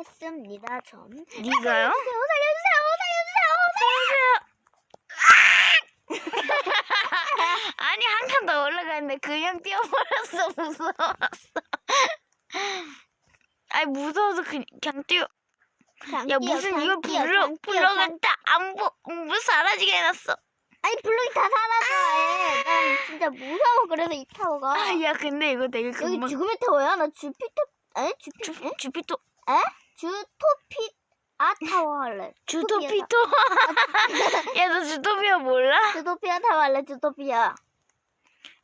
했습니다. 전. 네가요? 아니 한 칸 더 올라가는데 그냥 뛰어버렸어. 무서웠어. 아니 무서워서 그냥 뛰어. 야 무슨 이거 불러갔다 물 사라지게 해놨어. 아니 블록이 다 사라져. 난 진짜 무서워. 그래서 이 타워가. 아, 야 근데 이거 되게 여기 금방 죽음의 타워야? 나 주피터 에? 주피토 주토피아 타워 할래. 주토피토. 야 너 주토피아 몰라? 주토피아 타워 할래. 주토피아.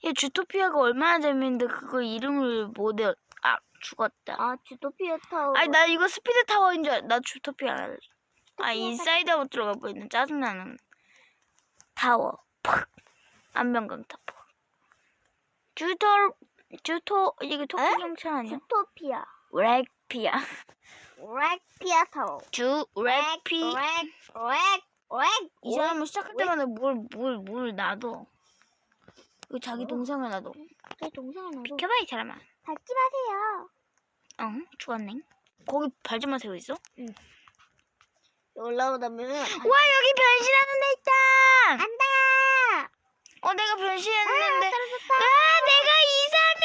야 주토피아가 얼마나 재밌는데 그거 이름을 못 외워. 아 죽었다. 아 주토피아 타워. 아니 나 이거 스피드 타워인 줄 나 주토피아 할래. 아 주토피아 인사이드 아웃 들어가 버리는 짜증나는 타워. 팍 안면강 타워. 주토 이게 토끼 에? 경찰 아니야? 주토피아. 렉피아. 렉피아 타워. 렉피. 렉. 이 사람은 시작할 때마다 뭘 놔둬. 그 자기 동상을 놔둬. 제 동생은 나도 켜봐 이 사람아. 밟지 마세요. 죽었네. 거기 발 좀 마세요 있어? 올라오다면 와 여기 변신하는 데 있다. 안다. 내가 변신했는데. 떨어졌다. 내가 이상해.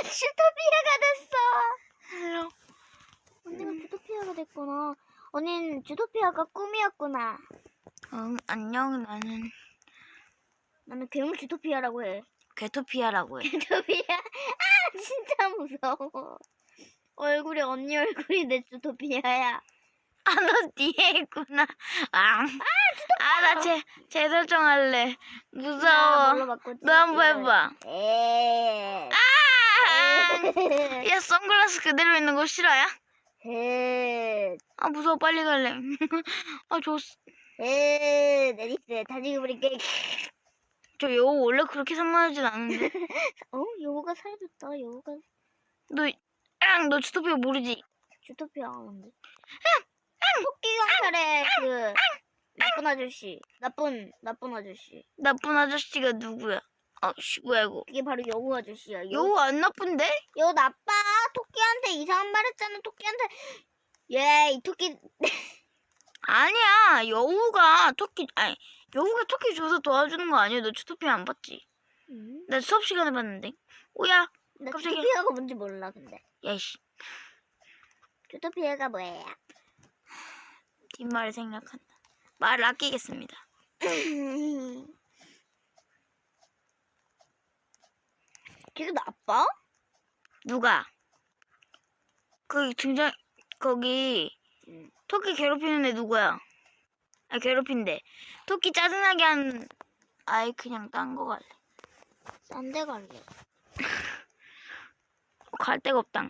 주토피아가 됐어. 헬로. 언니가 주토피아가 됐구나. 언니는 주토피아가 꿈이었구나. 안녕 나는 나는 괴물 주토피아라고 해. 괴토피아라고 해. 주토피아. 진짜 무서워. 얼굴이 언니 얼굴이 내 주토피아야. 너 뒤에 있구나. 나 재설정할래. 나 무서워. 뭘로 바꿨지? 너 한번 해봐. 에. 야 선글라스 그대로 있는 거 싫어요? 에. 무서워 빨리 갈래. 좋았어. 내리스 다 죽여버릴게. 저 여우 원래 그렇게 산만하진 않은데. 여우가 사라졌다. 여우가 너 주토피아 모르지? 주토피아 아는데. 토끼 경찰의 그 나쁜 아저씨. 나쁜 아저씨. 나쁜 아저씨가 누구야? 뭐야 이거? 이게 바로 여우 아저씨야. 여우 안 나쁜데? 여우 나빠. 토끼한테 이상한 말 했잖아. 토끼한테. 이 토끼. 아니야. 여우가 토끼 줘서 도와주는 거 아니야? 너 주토피아 안 봤지? 나 수업 시간에 봤는데. 오야. 나 갑자기. 주토피아가 뭔지 몰라 근데. 야이씨. 주토피아가 뭐예요? 뒷말을 생략한다. 말을 아끼겠습니다. 걔가 나빠? 누가? 거기 토끼 괴롭히는 애 누구야? 괴롭힌대. 토끼 짜증나게 한 그냥 딴 거 갈래. 싼 데 갈래. 갈 데가 없당.